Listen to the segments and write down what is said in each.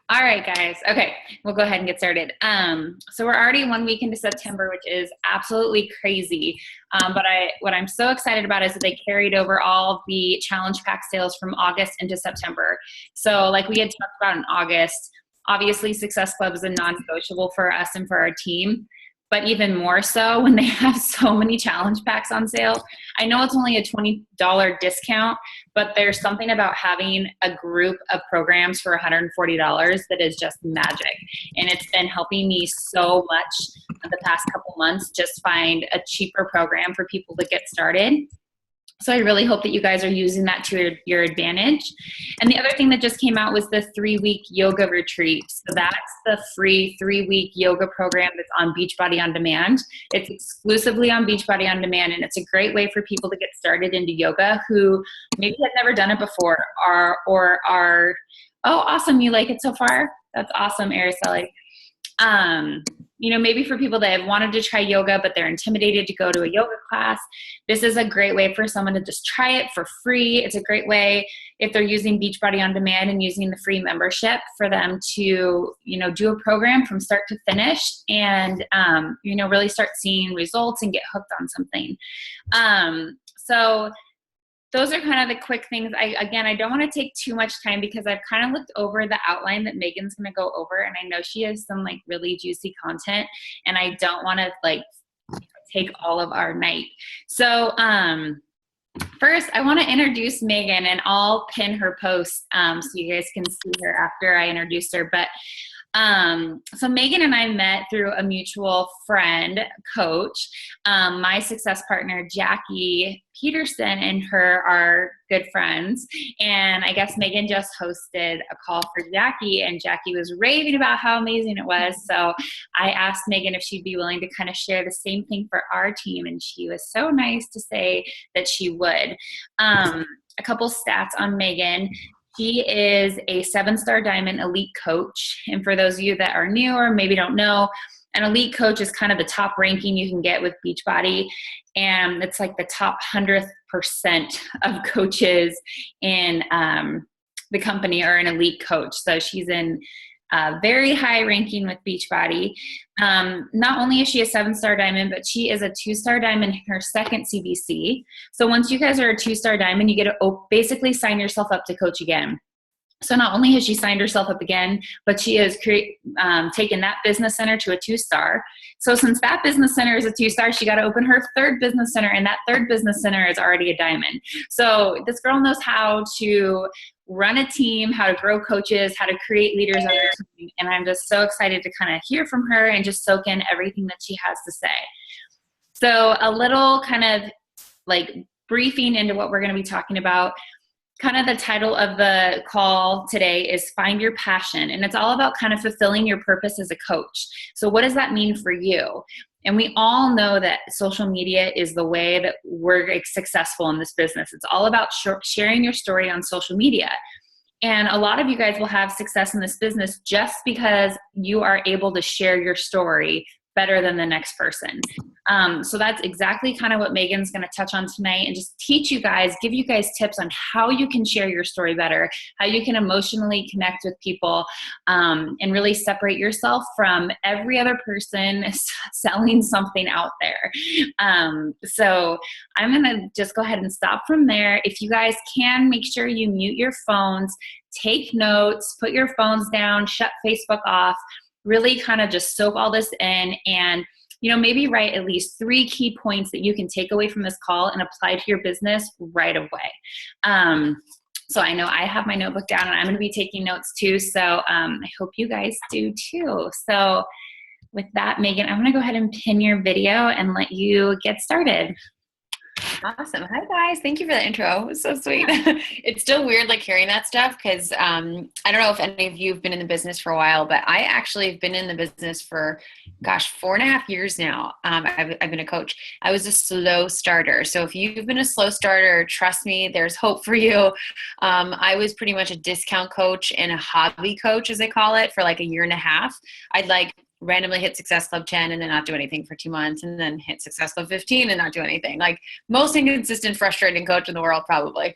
All right, guys. Okay, we'll go ahead and get started. So we're already 1 week into September, which is absolutely crazy. What I'm so excited about is that they carried over all the challenge pack sales from August into September. So like we had talked about in August, obviously Success Club is a non-negotiable for us and for our team, but even more so when they have so many challenge packs on sale. I know it's only a $20 discount, but there's something about having a group of programs for $140 that is just magic. And it's been helping me so much the past couple months just find a cheaper program for people to get started. So I really hope that you guys are using that to your advantage. And the other thing that just came out was the 3-week yoga retreat. So that's the free 3-week yoga program that's on Beachbody On Demand. It's exclusively on Beachbody On Demand, and it's a great way for people to get started into yoga who maybe have never done it before or are, oh, awesome, you like it so far? That's awesome, Araceli. Maybe for people that have wanted to try yoga, but they're intimidated to go to a yoga class, this is a great way for someone to just try it for free. It's a great way if they're using Beachbody On Demand and using the free membership for them to, do a program from start to finish and, really start seeing results and get hooked on something. So those are kind of the quick things. I don't want to take too much time because I've kind of looked over the outline that Megan's going to go over, and I know she has some like really juicy content, and I don't want to like take all of our night. So first, I want to introduce Megan, and I'll pin her post so you guys can see her after I introduce her. But so Megan and I met through a mutual friend, coach. My success partner, Jackie Peterson, and her are good friends. And I guess Megan just hosted a call for Jackie, and Jackie was raving about how amazing it was. So I asked Megan if she'd be willing to kind of share the same thing for our team. And she was so nice to say that she would. A couple stats on Megan. She is a 7-star diamond elite coach. And for those of you that are new or maybe don't know, an elite coach is kind of the top ranking you can get with Beachbody. And it's like the top 100th percent of coaches in the company are an elite coach. So she's in very high ranking with Beachbody. Not only is she a 7-star diamond, but she is a 2-star diamond in her second CBC. So once you guys are a 2-star diamond, you get to basically sign yourself up to coach again. So not only has she signed herself up again, but she has taken that business center to a 2-star. So since that business center is a 2-star, she got to open her third business center, and that third business center is already a diamond. So this girl knows how to run a team, how to grow coaches, how to create leaders on her team. And I'm just so excited to kind of hear from her and just soak in everything that she has to say. So a little kind of like briefing into what we're going to be talking about. Kind of the title of the call today is Find Your Passion. And it's all about kind of fulfilling your purpose as a coach. So what does that mean for you? And we all know that social media is the way that we're successful in this business. It's all about sharing your story on social media. And a lot of you guys will have success in this business just because you are able to share your story better than the next person. So that's exactly kind of what Megan's going to touch on tonight, and just teach you guys, give you guys tips on how you can share your story better, how you can emotionally connect with people, and really separate yourself from every other person selling something out there. So I'm going to just go ahead and stop from there. If you guys can, make sure you mute your phones, take notes, put your phones down, shut Facebook off, really kind of just soak all this in, and maybe write at least 3 key points that you can take away from this call and apply to your business right away. So I know I have my notebook down, and I'm going to be taking notes too. So I hope you guys do too. So with that, Megan, I'm going to go ahead and pin your video and let you get started. Awesome. Hi guys. Thank you for the intro. It was so sweet. It's still weird like hearing that stuff because I don't know if any of you have been in the business for a while, but I actually have been in the business for 4.5 years now. I've been a coach. I was a slow starter. So if you've been a slow starter, trust me, there's hope for you. I was pretty much a discount coach and a hobby coach, as they call it, for like 1.5 years. I'd like randomly hit Success Club 10 and then not do anything for 2 months, and then hit Success Club 15 and not do anything. Like most inconsistent, frustrating coach in the world, probably.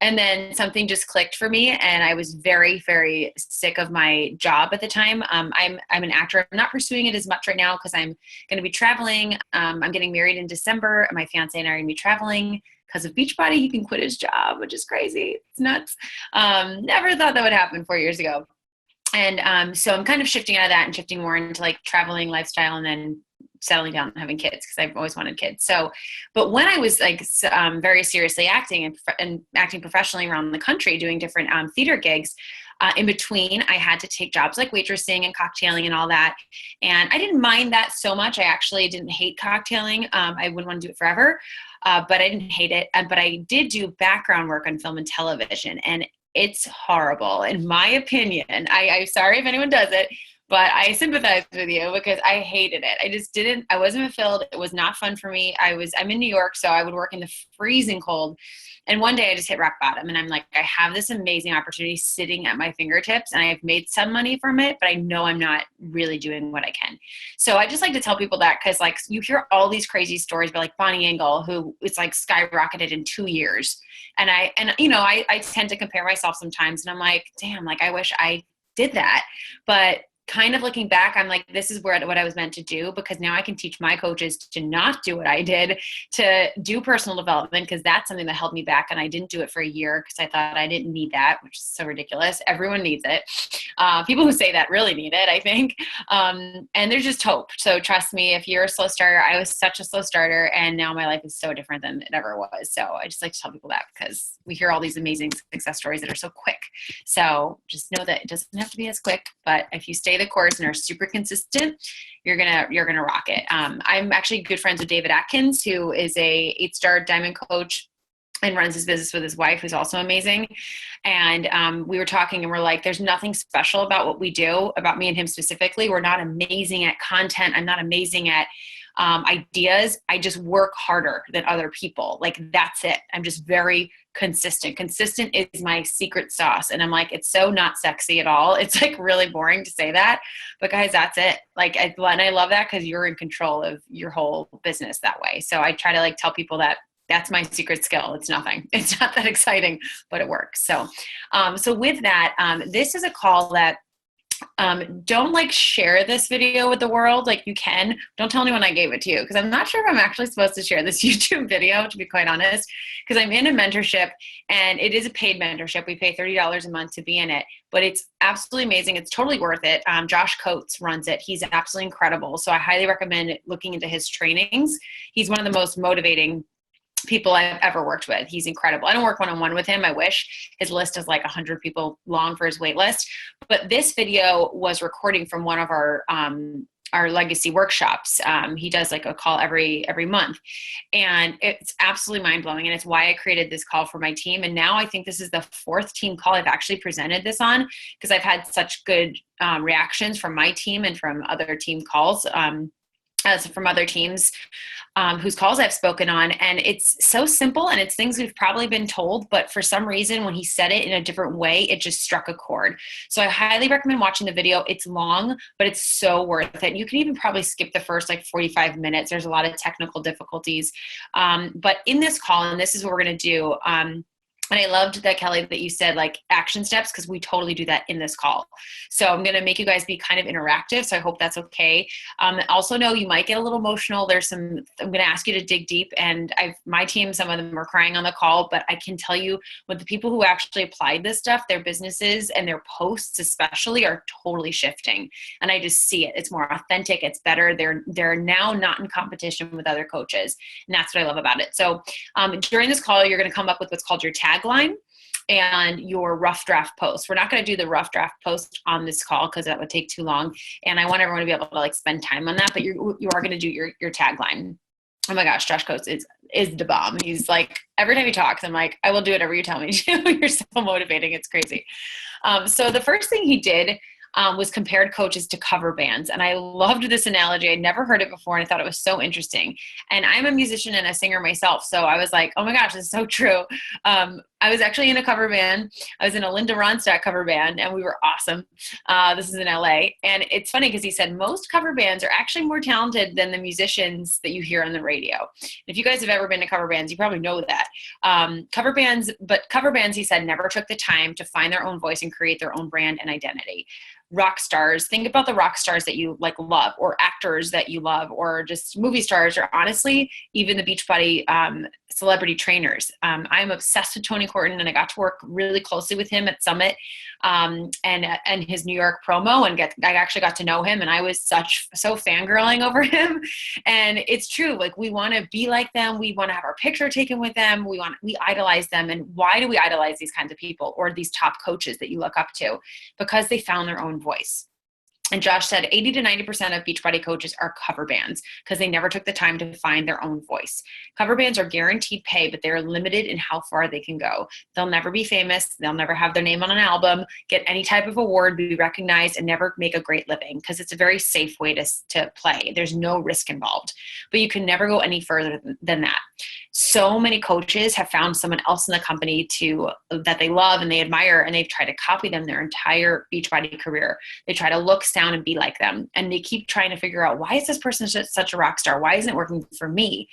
And then something just clicked for me, and I was very, very sick of my job at the time. I'm an actor. I'm not pursuing it as much right now because I'm going to be traveling. I'm getting married in December, and my fiance and I are going to be traveling. Because of Beachbody, he can quit his job, which is crazy. It's nuts. Never thought that would happen 4 years ago. And so I'm kind of shifting out of that and shifting more into like traveling lifestyle, and then settling down and having kids, because I've always wanted kids. So, but when I was like very seriously acting and acting professionally around the country, doing different theater gigs, in between, I had to take jobs like waitressing and cocktailing and all that. And I didn't mind that so much. I actually didn't hate cocktailing. I wouldn't want to do it forever, but I didn't hate it. But I did do background work on film and television, and it's horrible, in my opinion. I'm sorry if anyone does it, but I sympathize with you because I hated it. I wasn't fulfilled. It was not fun for me. I'm in New York, so I would work in the freezing cold. And one day I just hit rock bottom, and I'm like, I have this amazing opportunity sitting at my fingertips, and I've made some money from it, but I know I'm not really doing what I can. So I just like to tell people that, because like you hear all these crazy stories about like Bonnie Engel, who it's like skyrocketed in 2 years. And I tend to compare myself sometimes, and I'm like, damn, like I wish I did that. But kind of looking back, I'm like, this is what I was meant to do, because now I can teach my coaches to not do what I did, to do personal development, because that's something that held me back. And I didn't do it for a year because I thought I didn't need that, which is so ridiculous. Everyone needs it. People who say that really need it, I think. And there's just hope. So trust me, if you're a slow starter, I was such a slow starter, and now my life is so different than it ever was. So I just like to tell people that, because we hear all these amazing success stories that are so quick. So just know that it doesn't have to be as quick, but if you stay the course and are super consistent, you're gonna rock it. I'm actually good friends with David Atkins, who is a 8-star diamond coach and runs his business with his wife, who's also amazing. And we were talking, and we're like, there's nothing special about what we do, about me and him specifically. We're not amazing at content. I'm not amazing at ideas. I just work harder than other people. Like, that's it. I'm just very consistent. Consistent is my secret sauce. And I'm like, it's so not sexy at all. It's like really boring to say that, but guys, that's it. Like, and I love that, because you're in control of your whole business that way. So I try to like tell people that that's my secret skill. It's nothing. It's not that exciting, but it works. So, so with that, this is a call that, don't like share this video with the world. Like, you can, don't tell anyone I gave it to you, because I'm not sure if I'm actually supposed to share this YouTube video, to be quite honest, because I'm in a mentorship, and it is a paid mentorship. We pay $30 a month to be in it, but it's absolutely amazing. It's totally worth it. Josh Coates runs it. He's absolutely incredible. So I highly recommend looking into his trainings. He's one of the most motivating people I've ever worked with. He's incredible. I don't work one-on-one with him. I wish. His list is like 100 people long for his wait list. But this video was recording from one of our legacy workshops. He does like a call every month, and it's absolutely mind-blowing. And it's why I created this call for my team. And now I think this is the 4th team call I've actually presented this on, because I've had such good reactions from my team and from other team calls, from other teams whose calls I've spoken on. And it's so simple, and it's things we've probably been told, but for some reason, when he said it in a different way, it just struck a chord. So I highly recommend watching the video. It's long, but it's so worth it. You can even probably skip the first like 45 minutes. There's a lot of technical difficulties. But in this call, and this is what we're going to do, and I loved that, Kelly, that you said like action steps, because we totally do that in this call. So I'm going to make you guys be kind of interactive. So I hope that's okay. Also know you might get a little emotional. I'm going to ask you to dig deep, and my team, some of them are crying on the call, but I can tell you, with the people who actually applied this stuff, their businesses and their posts especially are totally shifting. And I just see it. It's more authentic. It's better. They're now not in competition with other coaches. And that's what I love about it. So during this call, you're going to come up with what's called your tagline and your rough draft post. We're not going to do the rough draft post on this call, because that would take too long. And I want everyone to be able to like spend time on that, but you are going to do your tagline. Oh my gosh, Josh Coates is the bomb. He's like, every time he talks, I'm like, I will do whatever you tell me to. You're so motivating. It's crazy. So the first thing he did was compared coaches to cover bands. And I loved this analogy. I'd never heard it before, and I thought it was so interesting. And I'm a musician and a singer myself. So I was like, oh my gosh, this is so true. I was actually in a cover band. I was in a Linda Ronstadt cover band, and we were awesome. This is in LA. And it's funny because he said most cover bands are actually more talented than the musicians that you hear on the radio. If you guys have ever been to cover bands, you probably know that. Cover bands, he said, never took the time to find their own voice and create their own brand and identity. Rock stars, think about the rock stars that you like love, or actors that you love, or just movie stars, or honestly, even the Beachbody celebrity trainers. I'm obsessed with Tony Horton, and I got to work really closely with him at Summit and his New York promo, and I actually got to know him, and I was so fangirling over him. And it's true, like we want to be like them, we want to have our picture taken with them, we idolize them. And why do we idolize these kinds of people, or these top coaches that you look up to? Because they found their own voice. And Josh said 80 to 90% of Beachbody coaches are cover bands because they never took the time to find their own voice. Cover bands are guaranteed pay, but they're limited in how far they can go. They'll never be famous. They'll never have their name on an album, get any type of award, be recognized, and never make a great living because it's a very safe way to play. There's no risk involved, but you can never go any further than that. So many coaches have found someone else in the company that they love and they admire, and they've tried to copy them their entire Beachbody career. They try to look, sound, and be like them. And they keep trying to figure out, why is this person such a rock star? Why isn't it working for me?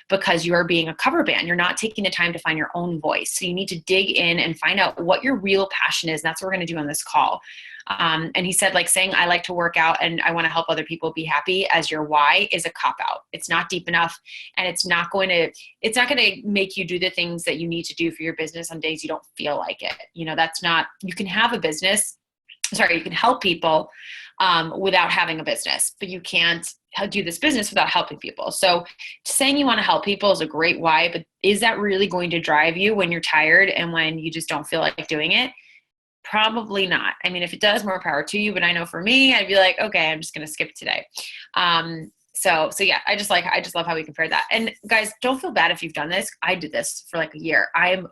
Because you are being a cover band. You're not taking the time to find your own voice. So you need to dig in and find out what your real passion is. And that's what we're going to do on this call. And he said, like saying, I like to work out and I want to help other people be happy as your why is a cop out. It's not deep enough, and it's not going to make you do the things that you need to do for your business on days you don't feel like it. You can have a business. You can help people without having a business, but you can't do this business without helping people. So saying you want to help people is a great why, but is that really going to drive you when you're tired and when you just don't feel like doing it? Probably not. I mean, if it does, more power to you. But I know for me, I'd be like, okay, I'm just going to skip today. So yeah, I just love how we compare that. And guys, don't feel bad if you've done this. I did this for like a year. And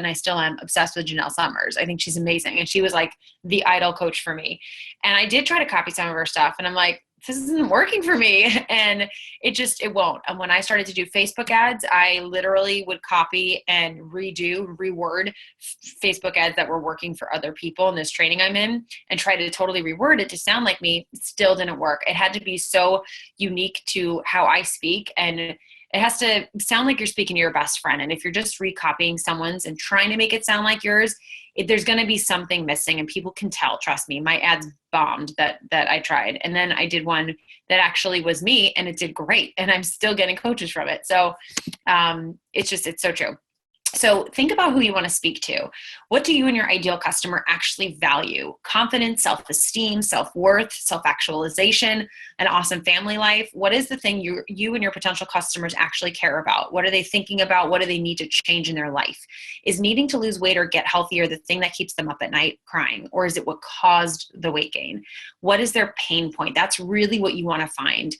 I still am obsessed with Janelle Summers. I think she's amazing. And she was like the idol coach for me. And I did try to copy some of her stuff. And I'm like, this isn't working for me. And it won't. And when I started to do Facebook ads, I literally would copy and reword Facebook ads that were working for other people in this training I'm in, and try to totally reword it to sound like me. It still didn't work. It had to be so unique to how I speak, and it has to sound like you're speaking to your best friend. And if you're just recopying someone's and trying to make it sound like yours, there's going to be something missing, and people can tell. Trust me, my ads bombed that I tried. And then I did one that actually was me, and it did great. And I'm still getting coaches from it. So it's so true. So think about who you want to speak to. What do you and your ideal customer actually value? Confidence, self-esteem, self-worth, self-actualization, an awesome family life. What is the thing you and your potential customers actually care about? What are they thinking about? What do they need to change in their life? Is needing to lose weight or get healthier the thing that keeps them up at night crying? Or is it what caused the weight gain? What is their pain point? That's really what you want to find.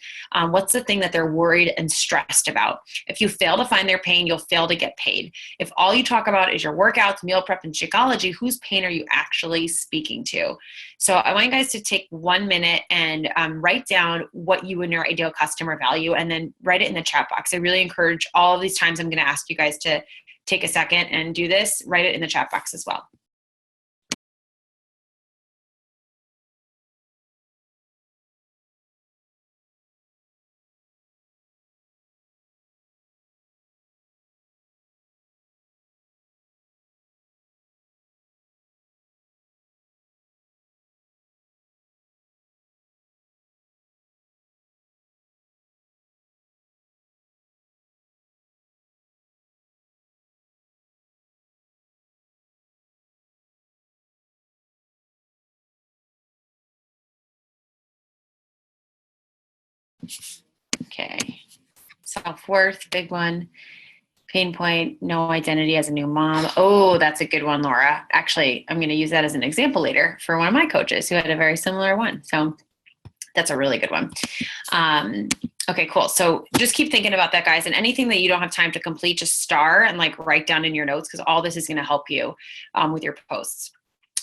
What's the thing that they're worried and stressed about? If you fail to find their pain, you'll fail to get paid. If all you talk about is your workouts, meal prep, and Shakeology, whose pain are you actually speaking to? So I want you guys to take 1 minute and write down what you and your ideal customer value, and then write it in the chat box. I really encourage all of these times I'm going to ask you guys to take a second and do this. Write it in the chat box as well. Okay. Self-worth, big one. Pain point, no identity as a new mom. Oh, that's a good one, Laura. Actually, I'm going to use that as an example later for one of my coaches who had a very similar one. So that's a really good one. Okay, cool. So just keep thinking about that, guys. And anything that you don't have time to complete, just star and like write down in your notes, because all this is going to help you with your posts.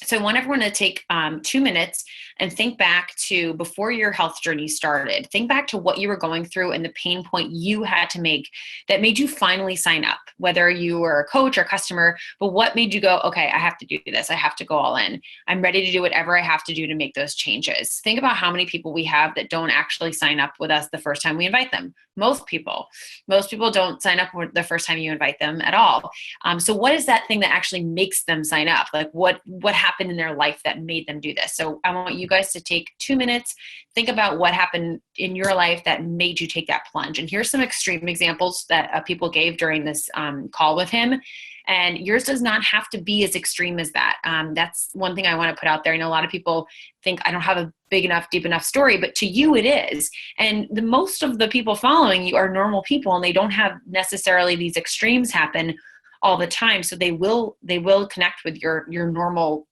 So I want everyone to take 2 minutes and think back to before your health journey started. Think back to what you were going through and the pain point you had to make that made you finally sign up, whether you were a coach or customer, but what made you go, okay, I have to do this. I have to go all in. I'm ready to do whatever I have to do to make those changes. Think about how many people we have that don't actually sign up with us the first time we invite them. Most people don't sign up the first time you invite them at all. So what is that thing that actually makes them sign up? Like what happened in their life that made them do this? So I want you guys to take 2 minutes, think about what happened in your life that made you take that plunge. And here's some extreme examples that people gave during this call with him. And yours does not have to be as extreme as that. That's one thing I want to put out there. I know a lot of people think I don't have a big enough, deep enough story, but to you it is. And the most of the people following you are normal people, and they don't have necessarily these extremes happen all the time. So they will connect with your normal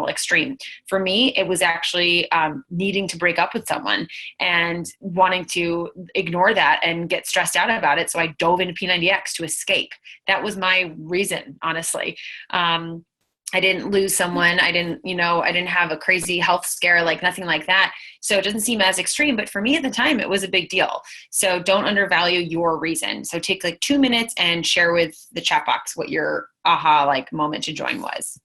extreme. For me, it was actually needing to break up with someone and wanting to ignore that and get stressed out about it. So I dove into P90X to escape. That was my reason, honestly. I didn't lose someone. I didn't have a crazy health scare, like nothing like that. So it doesn't seem as extreme, but for me at the time, it was a big deal. So don't undervalue your reason. So take like 2 minutes and share with the chat box what your aha like moment to join was.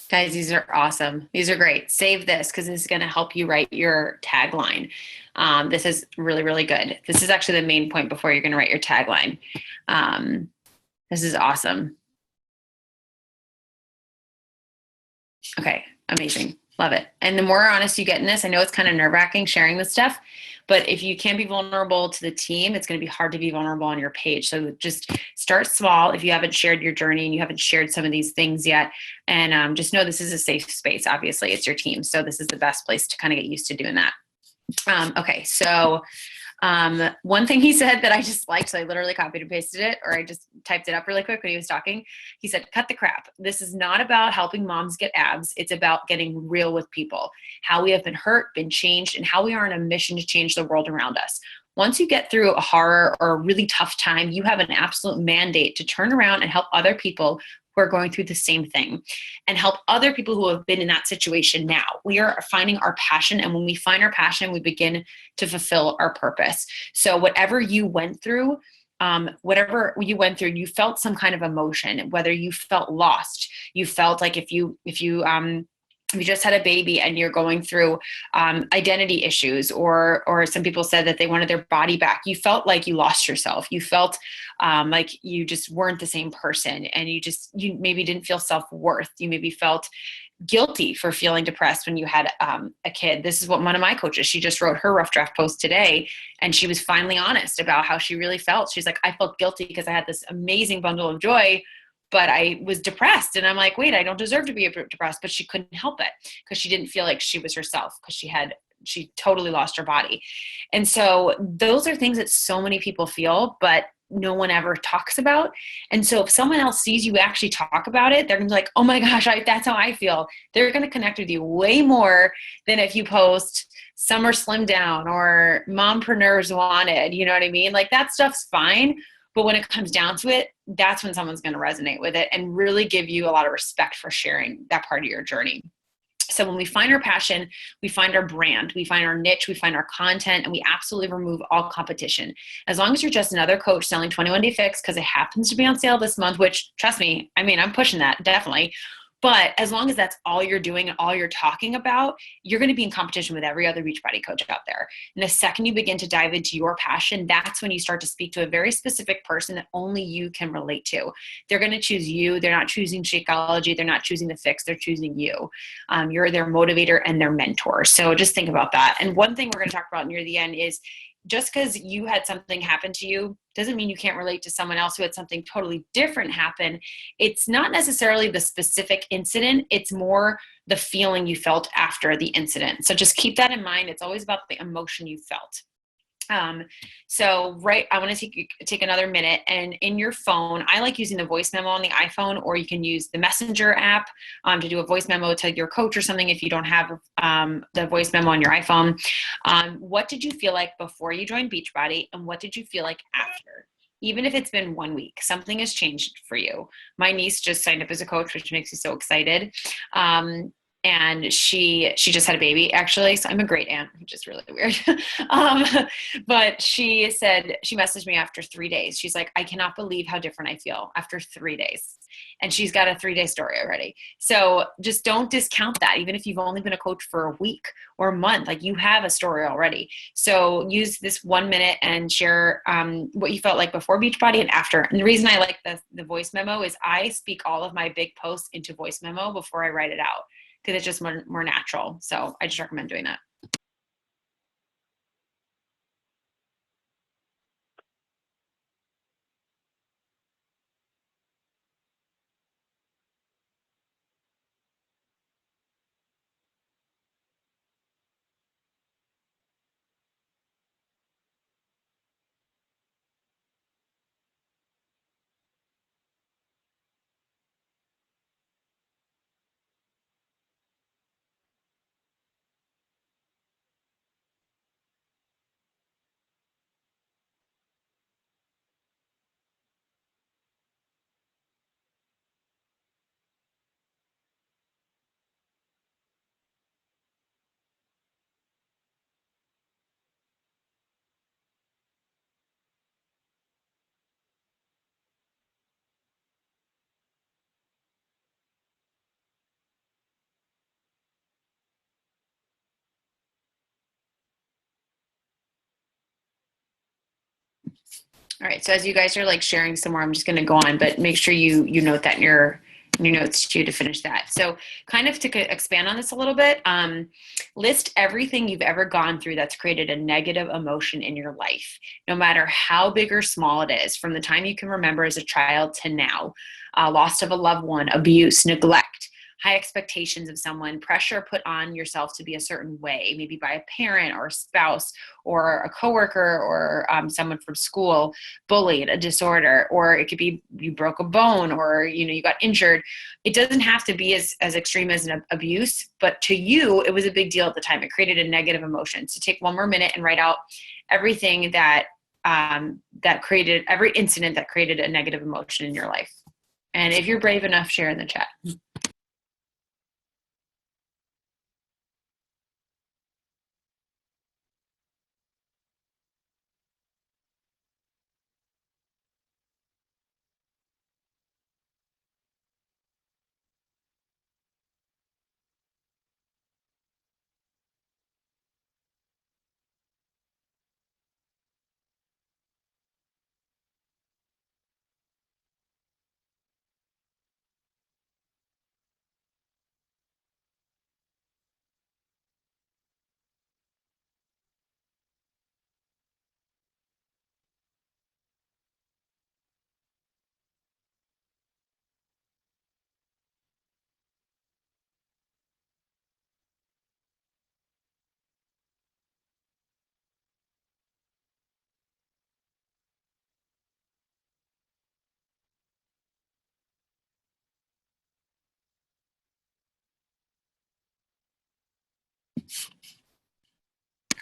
Guys, these are awesome. These are great. Save this because this is going to help you write your tagline. This is really, really good. This is actually the main point before you're going to write your tagline. This is awesome. Okay, amazing. Love it. And the more honest you get in this, I know it's kind of nerve-wracking sharing this stuff, but if you can't be vulnerable to the team, it's going to be hard to be vulnerable on your page. So just start small if you haven't shared your journey and you haven't shared some of these things yet. And just know this is a safe space. Obviously, it's your team. So this is the best place to kind of get used to doing that. Okay, so one thing he said that I just liked, so I literally copied and pasted it, or I just typed it up really quick when he was talking. He said, cut the crap. This is not about helping moms get abs. It's about getting real with people, how we have been hurt, been changed, and how we are on a mission to change the world around us. Once you get through a horror or a really tough time, you have an absolute mandate to turn around and help other people who are going through the same thing and help other people who have been in that situation now. We are finding our passion. And when we find our passion, we begin to fulfill our purpose. So whatever you went through, you felt some kind of emotion, whether you felt lost, you felt like if you just had a baby and you're going through identity issues, or some people said that they wanted their body back. You felt like you lost yourself. You felt like you just weren't the same person, and you maybe didn't feel self-worth. You maybe felt guilty for feeling depressed when you had a kid. This is what one of my coaches, she just wrote her rough draft post today, and she was finally honest about how she really felt. She's like, I felt guilty because I had this amazing bundle of joy, but I was depressed. And I'm like, wait, I don't deserve to be depressed. But she couldn't help it because she didn't feel like she was herself, because she totally lost her body. And so those are things that so many people feel, but no one ever talks about. And so if someone else sees you actually talk about it, they're gonna be like, oh my gosh, that's how I feel. They're gonna connect with you way more than if you post summer slim down or mompreneurs wanted, you know what I mean? Like that stuff's fine. But when it comes down to it, that's when someone's going to resonate with it and really give you a lot of respect for sharing that part of your journey. So when we find our passion, we find our brand, we find our niche, we find our content, and we absolutely remove all competition. As long as you're just another coach selling 21 Day Fix because it happens to be on sale this month, which trust me, I mean, I'm pushing that definitely. But as long as that's all you're doing and all you're talking about, you're going to be in competition with every other Beachbody coach out there. And the second you begin to dive into your passion, that's when you start to speak to a very specific person that only you can relate to. They're going to choose you. They're not choosing Shakeology. They're not choosing the fix. They're choosing you. You're their motivator and their mentor. So just think about that. And one thing we're going to talk about near the end is, just because you had something happen to you doesn't mean you can't relate to someone else who had something totally different happen. It's not necessarily the specific incident. It's more the feeling you felt after the incident. So just keep that in mind. It's always about the emotion you felt. I want to take another minute, and in your phone, I like using the voice memo on the iPhone, or you can use the Messenger app to do a voice memo to your coach or something if you don't have the voice memo on your iPhone. What did you feel like before you joined Beachbody, and what did you feel like after? Even if it's been 1 week, something has changed for you. My niece just signed up as a coach, which makes me so excited. And she just had a baby, actually. So I'm a great aunt, which is really weird. But she said, she messaged me after 3 days. She's like, I cannot believe how different I feel after 3 days. And she's got a 3-day story already. So just don't discount that. Even if you've only been a coach for a week or a month, like, you have a story already. So use this 1 minute and share what you felt like before Beachbody and after. And the reason I like the voice memo is I speak all of my big posts into voice memo before I write it out, because it's just more natural. So I just recommend doing that. All right. So as you guys are like sharing some more, I'm just going to go on, but make sure you note that in your notes too, to finish that. So kind of to expand on this a little bit, list everything you've ever gone through that's created a negative emotion in your life, no matter how big or small it is, from the time you can remember as a child to now. Loss of a loved one, abuse, neglect, high expectations of someone, pressure put on yourself to be a certain way, maybe by a parent or a spouse or a coworker or someone from school, bullied, a disorder, or it could be you broke a bone, or you got injured. It doesn't have to be as extreme as an abuse, but to you, it was a big deal at the time. It created a negative emotion. So take 1 more minute and write out everything that created, every incident that created a negative emotion in your life. And if you're brave enough, share in the chat.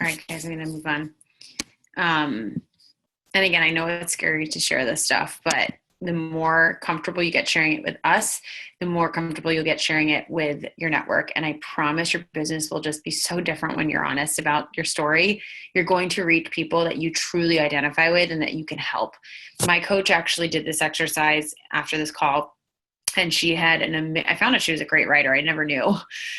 All right, guys, I'm going to move on. And again, I know it's scary to share this stuff, but the more comfortable you get sharing it with us, the more comfortable you'll get sharing it with your network. And I promise your business will just be so different when you're honest about your story. You're going to reach people that you truly identify with and that you can help. My coach actually did this exercise after this call. And she had I found out she was a great writer. I never knew.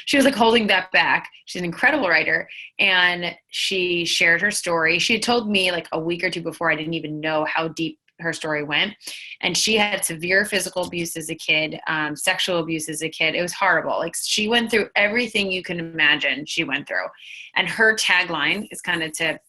She was like holding that back. She's an incredible writer. And she shared her story. She had told me like a week or two before, I didn't even know how deep her story went. And she had severe physical abuse as a kid, sexual abuse as a kid. It was horrible. Like she went through everything you can imagine she went through. And her tagline is kind of to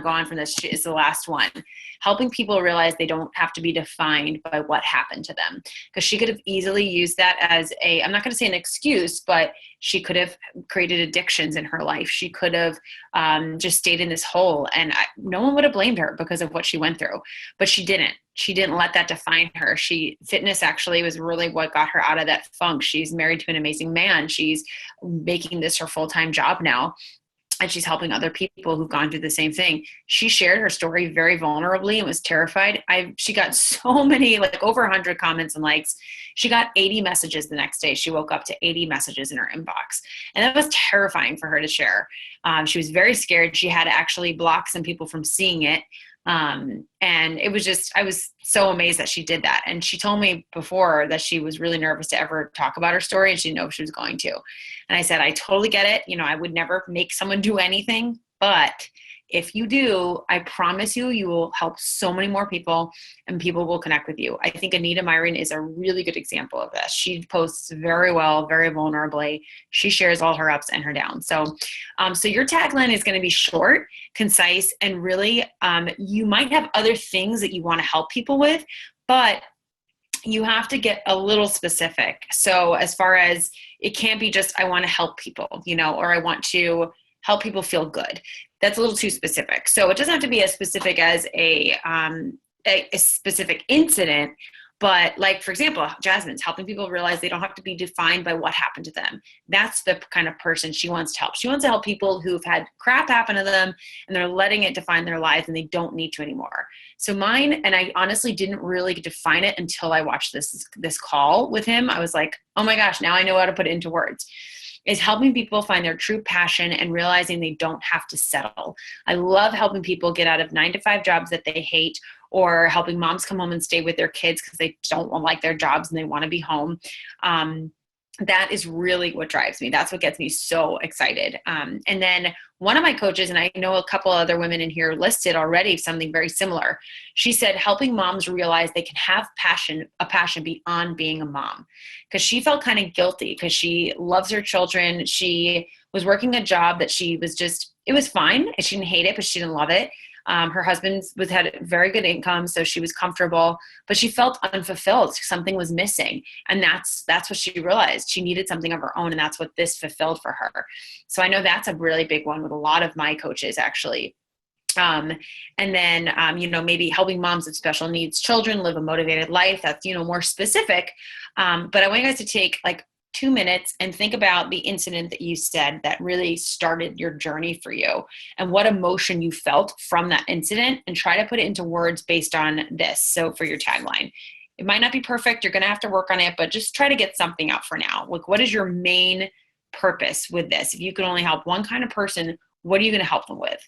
go on from this, is the last one, helping people realize they don't have to be defined by what happened to them. Because she could have easily used that as I'm not going to say an excuse, but she could have created addictions in her life. She could have just stayed in this hole, and no one would have blamed her because of what she went through. But she didn't. She didn't let that define her. Fitness actually was really what got her out of that funk. She's married to an amazing man. She's making this her full-time job now, and she's helping other people who've gone through the same thing. She shared her story very vulnerably and was terrified. She got so many, like over 100 comments and likes. She got 80 messages the next day. She woke up to 80 messages in her inbox. And that was terrifying for her to share. She was very scared. She had to actually block some people from seeing it. And it was just, I was so amazed that she did that. And she told me before that she was really nervous to ever talk about her story, and she didn't know if she was going to. And I said, I totally get it. You know, I would never make someone do anything, but if you do, I promise you, you will help so many more people, and people will connect with you. I think Anita Myron is a really good example of this. She posts very well, very vulnerably. She shares all her ups and her downs. So your tagline is going to be short, concise, and really, you might have other things that you want to help people with, but you have to get a little specific. So as far as, it can't be just, I want to help people, you know, or I want to help people feel good. That's a little too specific. So it doesn't have to be as specific as a specific incident, but like, for example, Jasmine's helping people realize they don't have to be defined by what happened to them. That's the kind of person she wants to help. She wants to help people who've had crap happen to them and they're letting it define their lives and they don't need to anymore. So mine, and I honestly didn't really define it until I watched this call with him. I was like, oh my gosh, now I know how to put it into words. Is helping people find their true passion and realizing they don't have to settle. I love helping people get out of 9-to-5 jobs that they hate, or helping moms come home and stay with their kids because they don't like their jobs and they want to be home. That is really what drives me. That's what gets me so excited. And then one of my coaches, and I know a couple other women in here listed already something very similar. She said, helping moms realize they can have a passion beyond being a mom. Because she felt kind of guilty because she loves her children. She was working a job that she was just, it was fine. She didn't hate it, but she didn't love it. Her husband had very good income, so she was comfortable, but she felt unfulfilled. Something was missing. And that's what she realized. She needed something of her own, and that's what this fulfilled for her. So I know that's a really big one with a lot of my coaches, actually. And then, maybe helping moms with special needs children live a motivated life. That's, more specific. But I want you guys to take like 2 minutes and think about the incident that you said that really started your journey for you, and what emotion you felt from that incident, and try to put it into words based on this. So for your tagline, it might not be perfect. You're going to have to work on it, but just try to get something out for now. Like, what is your main purpose with this? If you can only help one kind of person, what are you going to help them with?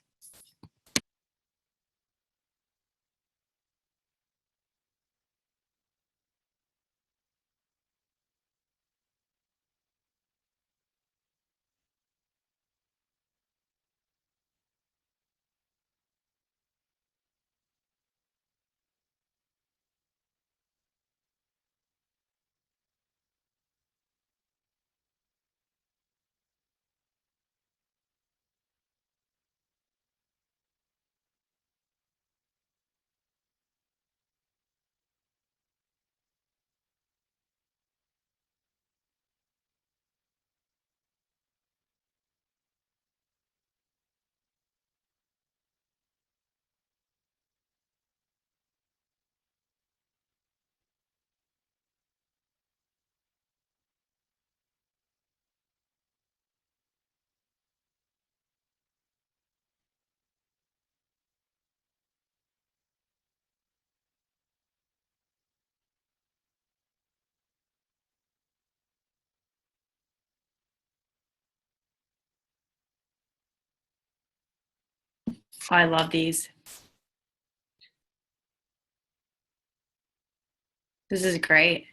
Oh, I love these. This is great.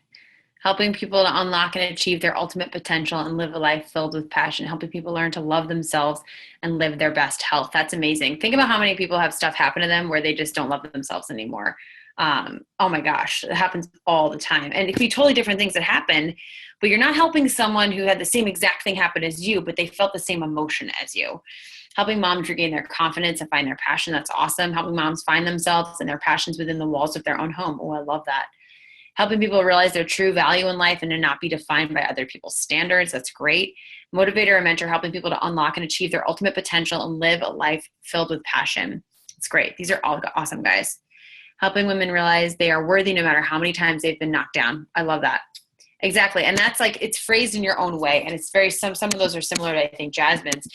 Helping people to unlock and achieve their ultimate potential and live a life filled with passion, helping people learn to love themselves and live their best health. That's amazing. Think about how many people have stuff happen to them where they just don't love themselves anymore. Oh my gosh, it happens all the time. And it could be totally different things that happen, but you're not helping someone who had the same exact thing happen as you, but they felt the same emotion as you. Helping moms regain their confidence and find their passion. That's awesome. Helping moms find themselves and their passions within the walls of their own home. Oh, I love that. Helping people realize their true value in life and to not be defined by other people's standards. That's great. Motivator or mentor, helping people to unlock and achieve their ultimate potential and live a life filled with passion. It's great. These are all awesome, guys. Helping women realize they are worthy no matter how many times they've been knocked down. I love that. Exactly. And that's like, it's phrased in your own way. And it's very, some of those are similar to, I think, Jasmine's.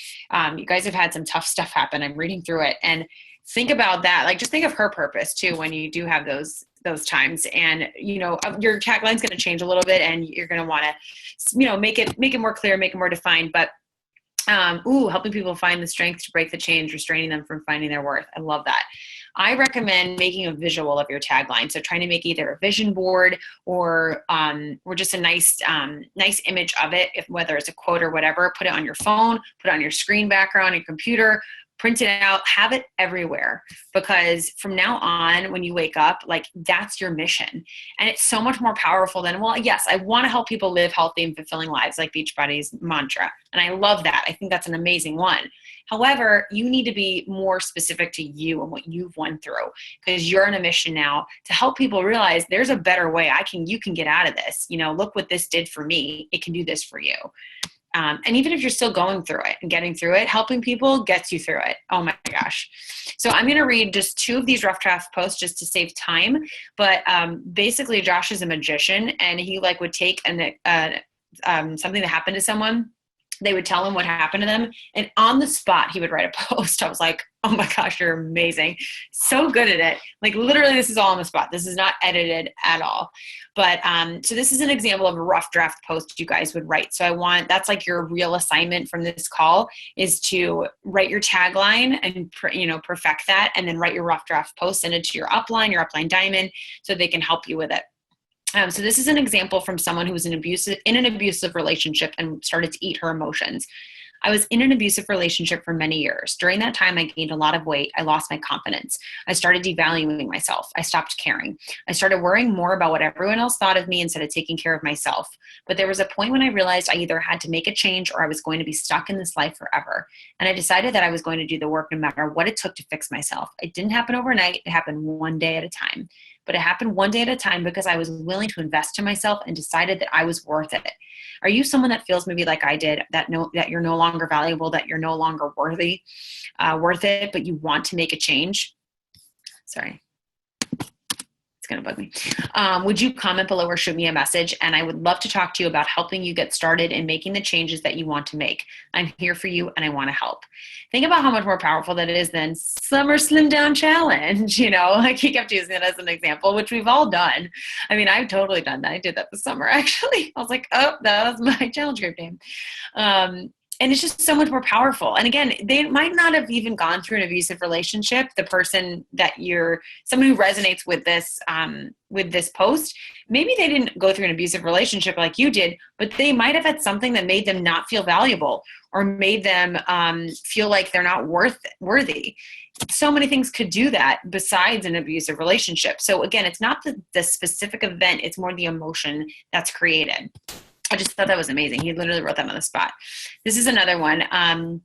You guys have had some tough stuff happen. I'm reading through it and think about that. Like, just think of her purpose too, when you do have those times. And, you know, your tagline's going to change a little bit and you're going to want to, you know, make it more clear, make it more defined, but helping people find the strength to break the chains, restraining them from finding their worth. I love that. I recommend making a visual of your tagline. So trying to make either a vision board or just a nice image of it, whether it's a quote or whatever, put it on your phone, put it on your screen background, your computer, print it out, have it everywhere, because from now on, when you wake up, like, that's your mission. And it's so much more powerful than, well, yes, I want to help people live healthy and fulfilling lives, like Beachbody's mantra. And I love that. I think that's an amazing one. However, you need to be more specific to you and what you've went through, because you're on a mission now to help people realize there's a better way you can get out of this. You know, look what this did for me. It can do this for you. And even if you're still going through it and getting through it, helping people gets you through it. Oh my gosh. So I'm going to read just 2 of these rough draft posts just to save time. But basically, Josh is a magician, and he would take something that happened to someone. They would tell him what happened to them, and on the spot, he would write a post. I was like, oh my gosh, you're amazing. So good at it. Like, literally, this is all on the spot. This is not edited at all. But so this is an example of a rough draft post you guys would write. So that's like your real assignment from this call, is to write your tagline and, perfect that, and then write your rough draft post, send it to your upline diamond, so they can help you with it. So this is an example from someone who was in an abusive relationship and started to eat her emotions. I was in an abusive relationship for many years. During that time, I gained a lot of weight. I lost my confidence. I started devaluing myself. I stopped caring. I started worrying more about what everyone else thought of me instead of taking care of myself. But there was a point when I realized I either had to make a change or I was going to be stuck in this life forever. And I decided that I was going to do the work no matter what it took to fix myself. It didn't happen overnight. It happened one day at a time. But it happened one day at a time because I was willing to invest in myself and decided that I was worth it. Are you someone that feels maybe like I did, that you're no longer valuable, that you're no longer worth it, but you want to make a change? Sorry. It's going to bug me. Would you comment below or shoot me a message? And I would love to talk to you about helping you get started in making the changes that you want to make. I'm here for you and I want to help. Think about how much more powerful that is than Summer Slim Down Challenge. Like, he kept using it as an example, which we've all done. I mean, I've totally done that. I did that this summer, actually. I was like, oh, that was my challenge group name. And it's just so much more powerful. And again, they might not have even gone through an abusive relationship. The person someone who resonates with this post, maybe they didn't go through an abusive relationship like you did, but they might have had something that made them not feel valuable or made them feel like they're not worthy. So many things could do that besides an abusive relationship. So again, it's not the specific event, it's more the emotion that's created. I just thought that was amazing. He literally wrote that on the spot. This is another one.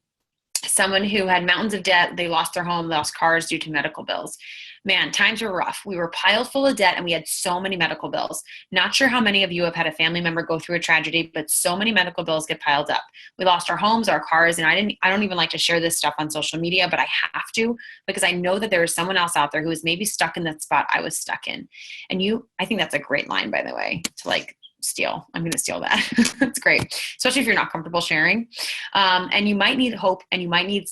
Someone who had mountains of debt. They lost their home, lost cars due to medical bills. Man, times were rough. We were piled full of debt and we had so many medical bills. Not sure how many of you have had a family member go through a tragedy, but so many medical bills get piled up. We lost our homes, our cars, and I don't even like to share this stuff on social media, but I have to, because I know that there is someone else out there who is maybe stuck in that spot I was stuck in. And I think that's a great line, by the way, to steal. I'm going to steal that. That's great. Especially if you're not comfortable sharing. And you might need hope, and you might need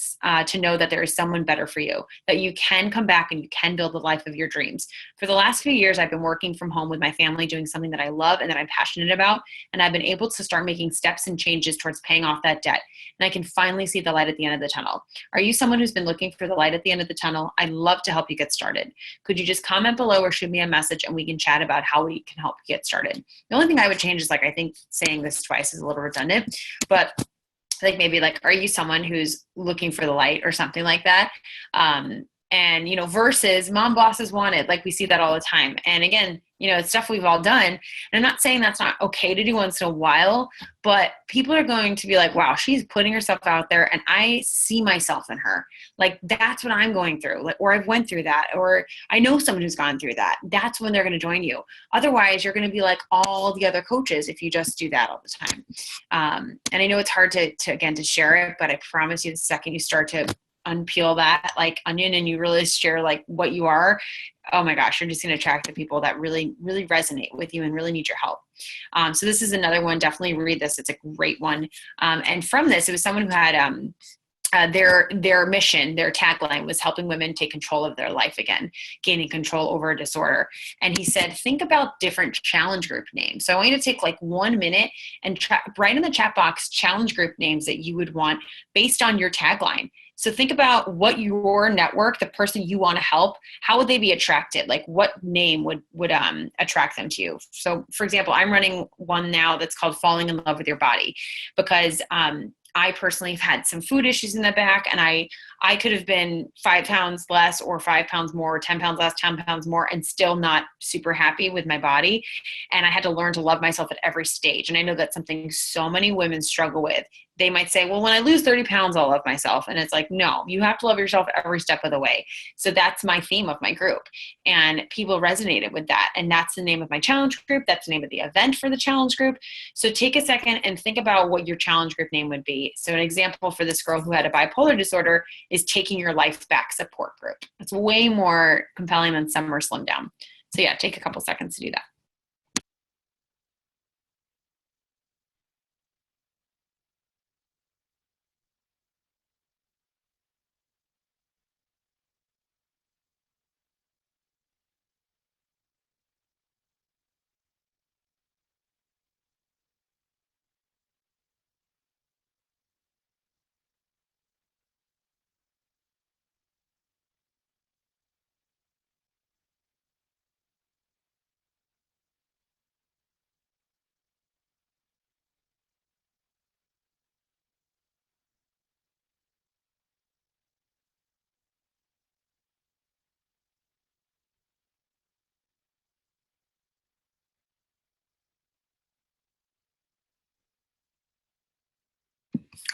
to know that there is someone better for you, that you can come back and you can build the life of your dreams. For the last few years, I've been working from home with my family, doing something that I love and that I'm passionate about. And I've been able to start making steps and changes towards paying off that debt. And I can finally see the light at the end of the tunnel. Are you someone who's been looking for the light at the end of the tunnel? I'd love to help you get started. Could you just comment below or shoot me a message and we can chat about how we can help you get started? The only thing I would change is like, I think saying this twice is a little redundant, but like maybe like, are you someone who's looking for the light or something like that? And, you know, versus mom bosses wanted, like we see that all the time. And again, you know, it's stuff we've all done. And I'm not saying that's not okay to do once in a while, but people are going to be like, wow, she's putting herself out there and I see myself in her. Like, that's what I'm going through, like, or I've went through that, or I know someone who's gone through that. That's when they're going to join you. Otherwise, you're going to be like all the other coaches if you just do that all the time. And I know it's hard to again, to share it, but I promise you the second you start to unpeel that like onion and you really share like what you are, oh my gosh, you're just going to attract the people that really, really resonate with you and really need your help. So this is another one. Definitely read this. It's a great one. And from this, it was someone who had their mission, their tagline was helping women take control of their life again, gaining control over a disorder. And he said, think about different challenge group names. So I want you to take like 1 minute and write in the chat box challenge group names that you would want based on your tagline. So think about what your network, the person you want to help, how would they be attracted? Like what name would attract them to you? So for example, I'm running one now that's called Falling in Love with Your Body, because I personally have had some food issues in the back, and I could have been 5 pounds less or 5 pounds more, or 10 pounds less, 10 pounds more, and still not super happy with my body. And I had to learn to love myself at every stage. And I know that's something so many women struggle with. They might say, well, when I lose 30 pounds, I'll love myself. And it's like, no, you have to love yourself every step of the way. So that's my theme of my group. And people resonated with that. And that's the name of my challenge group. That's the name of the event for the challenge group. So take a second and think about what your challenge group name would be. So an example for this girl who had a bipolar disorder is Taking Your Life Back Support Group. It's way more compelling than Summer Slim Down. So yeah, take a couple seconds to do that.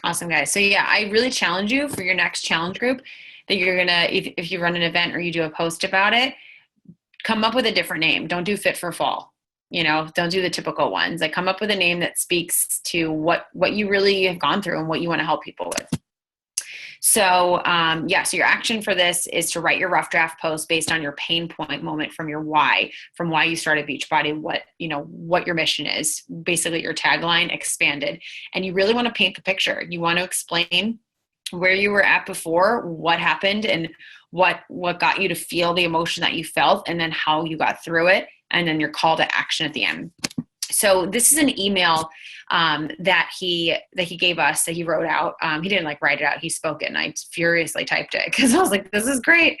Awesome, guys. So yeah, I really challenge you for your next challenge group that you're going to, if you run an event or you do a post about it, come up with a different name. Don't do Fit for Fall. You know, don't do the typical ones. Like come up with a name that speaks to what you really have gone through and what you want to help people with. So so your action for this is to write your rough draft post based on your pain point moment from your why, from why you started Beachbody, what your mission is, basically your tagline expanded. And you really want to paint the picture. You want to explain where you were at before, what happened, and what got you to feel the emotion that you felt, and then how you got through it, and then your call to action at the end. So this is an email that he gave us, that he wrote out. He didn't like write it out. He spoke it, and I furiously typed it because I was like, this is great.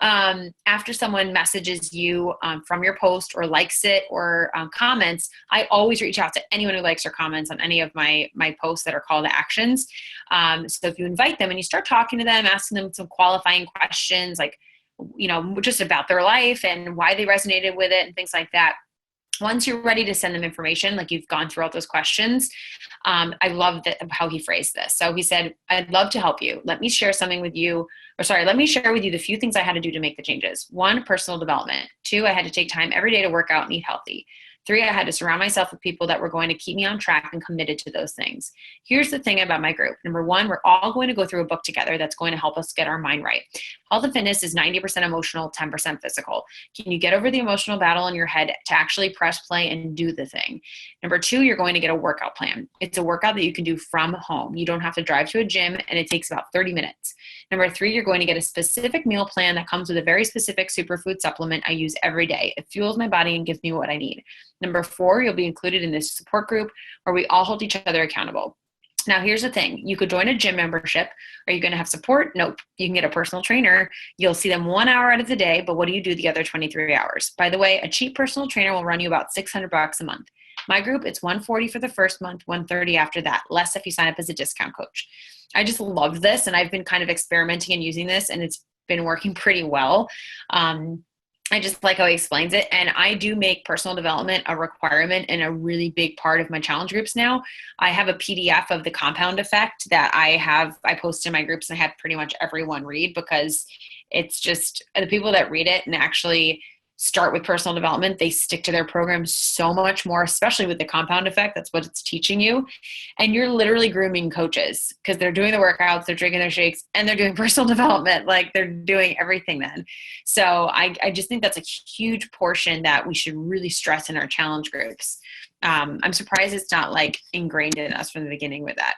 After someone messages you from your post or likes it or comments, I always reach out to anyone who likes or comments on any of my posts that are call to actions. So if you invite them and you start talking to them, asking them some qualifying questions, like, just about their life and why they resonated with it and things like that. Once you're ready to send them information, like you've gone through all those questions, I love how he phrased this. So he said, I'd love to help you. Let me share with you the few things I had to do to make the changes. 1, personal development. 2, I had to take time every day to work out and eat healthy. 3, I had to surround myself with people that were going to keep me on track and committed to those things. Here's the thing about my group. Number 1, we're all going to go through a book together that's going to help us get our mind right. Health and fitness is 90% emotional, 10% physical. Can you get over the emotional battle in your head to actually press play and do the thing? Number 2, you're going to get a workout plan. It's a workout that you can do from home. You don't have to drive to a gym, and it takes about 30 minutes. Number 3, you're going to get a specific meal plan that comes with a very specific superfood supplement I use every day. It fuels my body and gives me what I need. Number 4, you'll be included in this support group where we all hold each other accountable. Now, here's the thing. You could join a gym membership. Are you going to have support? Nope. You can get a personal trainer. You'll see them 1 hour out of the day, but what do you do the other 23 hours? By the way, a cheap personal trainer will run you about $600 a month. My group, it's $140 for the first month, $130 after that, less if you sign up as a discount coach. I just love this, and I've been kind of experimenting and using this, and it's been working pretty well. I just like how he explains it. And I do make personal development a requirement and a really big part of my challenge groups now. I have a PDF of the compound effect that I post in my groups, and I have pretty much everyone read, because it's just the people that read it and actually start with personal development, they stick to their program so much more, especially with the compound effect. That's what it's teaching you. And you're literally grooming coaches, because they're doing the workouts, they're drinking their shakes, and they're doing personal development. Like, they're doing everything then. So I just think that's a huge portion that we should really stress in our challenge groups. I'm surprised it's not like ingrained in us from the beginning with that.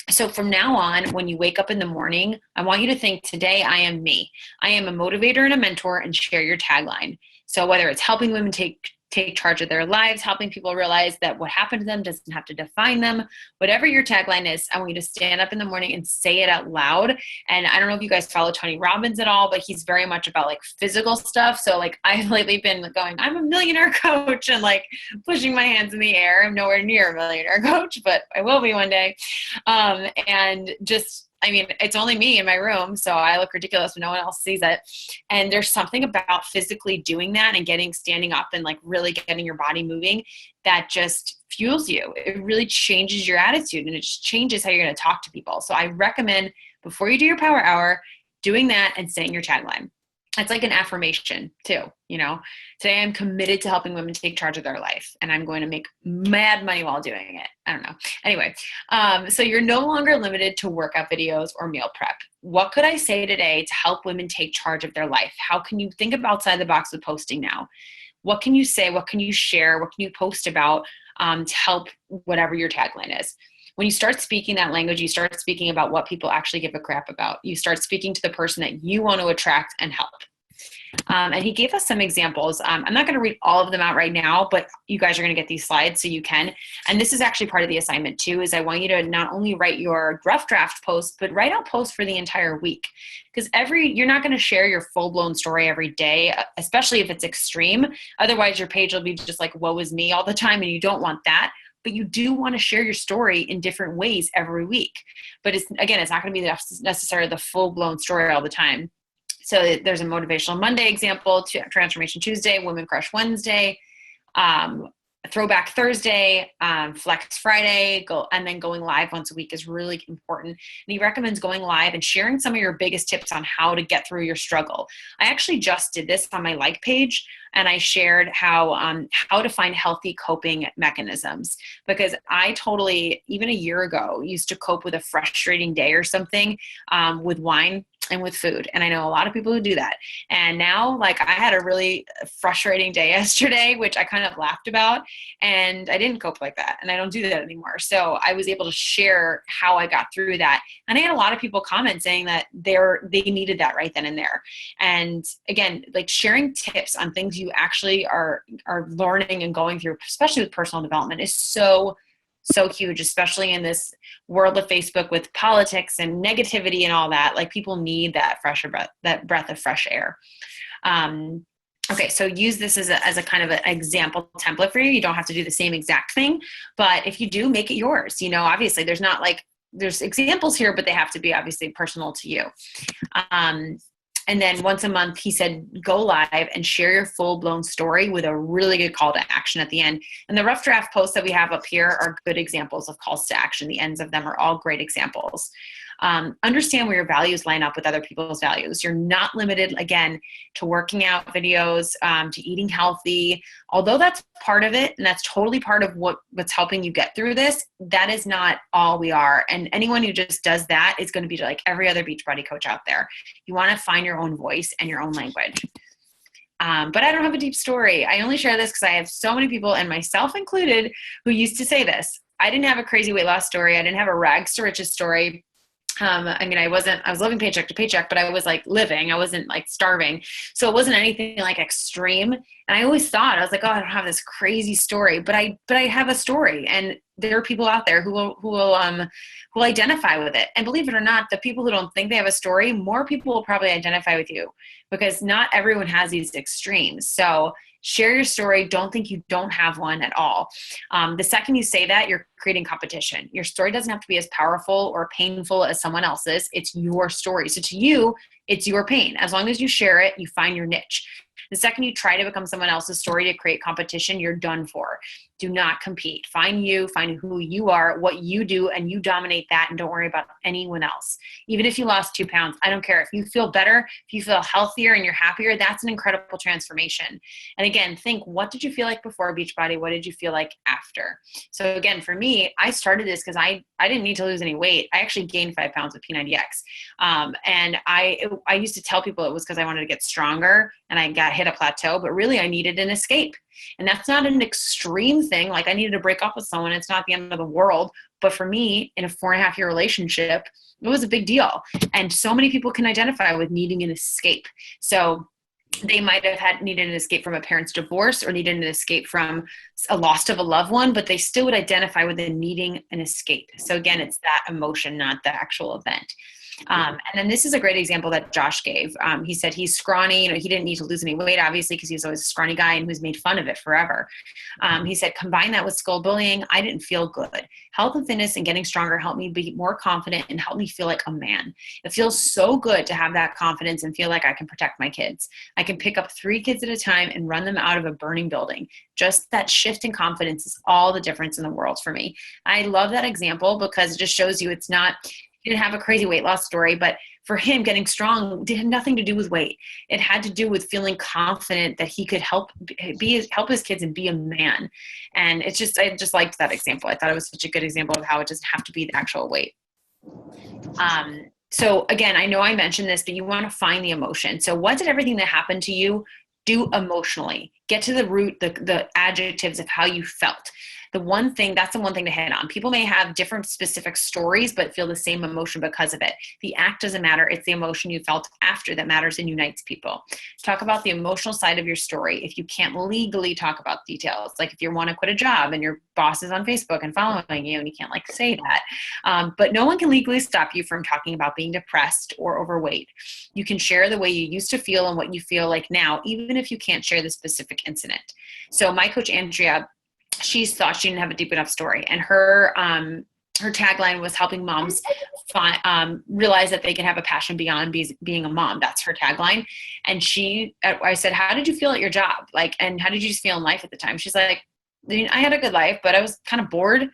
So from now on, when you wake up in the morning, I want you to think, today I am me. I am a motivator and a mentor, and share your tagline. So whether it's helping women take charge of their lives, helping people realize that what happened to them doesn't have to define them, whatever your tagline is, I want you to stand up in the morning and say it out loud. And I don't know if you guys follow Tony Robbins at all, but he's very much about like physical stuff. So like, I've lately been going, I'm a millionaire coach, and like pushing my hands in the air. I'm nowhere near a millionaire coach, but I will be one day. And just, I mean, it's only me in my room, so I look ridiculous when no one else sees it. And there's something about physically doing that and standing up and like really getting your body moving that just fuels you. It really changes your attitude, and it just changes how you're going to talk to people. So I recommend, before you do your power hour, doing that and saying your tagline. It's like an affirmation too, you know. Today I'm committed to helping women take charge of their life, and I'm going to make mad money while doing it. I don't know. Anyway, so you're no longer limited to workout videos or meal prep. What could I say today to help women take charge of their life? How can you think of outside the box with posting now? What can you say? What can you share? What can you post about to help whatever your tagline is? When you start speaking that language, you start speaking about what people actually give a crap about. You start speaking to the person that you want to attract and help. And he gave us some examples. I'm not going to read all of them out right now, but you guys are going to get these slides so you can. And this is actually part of the assignment too, is I want you to not only write your rough draft post, but write out posts for the entire week. Because you're not going to share your full-blown story every day, especially if it's extreme. Otherwise, your page will be just like, woe is me all the time, and you don't want that. But you do want to share your story in different ways every week. But it's not going to be necessarily the full-blown story all the time. So there's a Motivational Monday example, Transformation Tuesday, Women Crush Wednesday, Throwback Thursday, Flex Friday, and then going live once a week is really important. And he recommends going live and sharing some of your biggest tips on how to get through your struggle. I actually just did this on my like page, and I shared how to find healthy coping mechanisms, because I totally, even a year ago, used to cope with a frustrating day or something with wine and with food. And I know a lot of people who do that. And now, like, I had a really frustrating day yesterday, which I kind of laughed about, and I didn't cope like that. And I don't do that anymore. So I was able to share how I got through that. And I had a lot of people comment saying that they needed that right then and there. And again, like, sharing tips on things you actually are learning and going through, especially with personal development, is so huge, especially in this world of Facebook with politics and negativity and all that. Like, people need that breath of fresh air. Okay, so use this as a kind of an example template for you. You don't have to do the same exact thing, but if you do, make it yours. You know, obviously there's examples here, but they have to be obviously personal to you. And then once a month, he said, go live and share your full-blown story with a really good call to action at the end. And the rough draft posts that we have up here are good examples of calls to action. The ends of them are all great examples. Understand where your values line up with other people's values. You're not limited, again, to working out videos, to eating healthy. Although that's part of it, and that's totally part of what's helping you get through this, that is not all we are. And anyone who just does that is going to be like every other Beachbody coach out there. You want to find your own voice and your own language. But I don't have a deep story. I only share this because I have so many people, and myself included, who used to say this. I didn't have a crazy weight loss story. I didn't have a rags to riches story. I was living paycheck to paycheck, but I was like living, I wasn't like starving. So it wasn't anything like extreme. And I always thought, I was like, oh, I don't have this crazy story, but I have a story, and there are people out there who will identify with it. And believe it or not, the people who don't think they have a story, more people will probably identify with you, because not everyone has these extremes. So Share your story. Don't think you don't have one at all. The second you say that, you're creating competition. Your story doesn't have to be as powerful or painful as someone else's. It's your story. So to you, it's your pain. As long as you share it, you find your niche. The second you try to become someone else's story to create competition, you're done for. Do not compete. Find you, find who you are, what you do, and you dominate that, and don't worry about anyone else. Even if you lost 2 pounds, I don't care. If you feel better, if you feel healthier and you're happier, that's an incredible transformation. And again, think, what did you feel like before Beachbody? What did you feel like after? So again, for me, I started this because I didn't need to lose any weight. I actually gained 5 pounds with P90X. And I used to tell people it was because I wanted to get stronger and I got hit a plateau, but really I needed an escape. And that's not an extreme thing. Like, I needed to break up with someone. It's not the end of the world. But for me, in a 4.5-year relationship, it was a big deal. And so many people can identify with needing an escape. So they might have needed an escape from a parent's divorce or needed an escape from a loss of a loved one, but they still would identify with the needing an escape. So again, it's that emotion, not the actual event. And then this is a great example that Josh gave. He said he's scrawny. He didn't need to lose any weight, obviously, because he was always a scrawny guy and who's made fun of it forever. He said, combine that with skull bullying, I didn't feel good. Health and fitness and getting stronger helped me be more confident and helped me feel like a man. It feels so good to have that confidence and feel like I can protect my kids. I can pick up 3 kids at a time and run them out of a burning building. Just that shift in confidence is all the difference in the world for me. I love that example because it just shows you it's not, he didn't have a crazy weight loss story, but for him, getting strong had nothing to do with weight. It had to do with feeling confident that he could help his kids and be a man. And I just liked that example. I thought it was such a good example of how it doesn't have to be the actual weight. So again, I know I mentioned this, but you want to find the emotion. So what did everything that happened to you do emotionally? Get to the root, the adjectives of how you felt. That's the one thing to hit on. People may have different specific stories, but feel the same emotion because of it. The act doesn't matter. It's the emotion you felt after that matters and unites people. Talk about the emotional side of your story. If you can't legally talk about details, like if you want to quit a job and your boss is on Facebook and following you and you can't say that, but no one can legally stop you from talking about being depressed or overweight. You can share the way you used to feel and what you feel like now, even if you can't share the specific incident. So my coach, Andrea, she thought she didn't have a deep enough story, and her tagline was helping moms realize that they can have a passion beyond being a mom. That's her tagline. And I said, how did you feel at your job? And how did you just feel in life at the time? She's like, I had a good life, but I was kind of bored.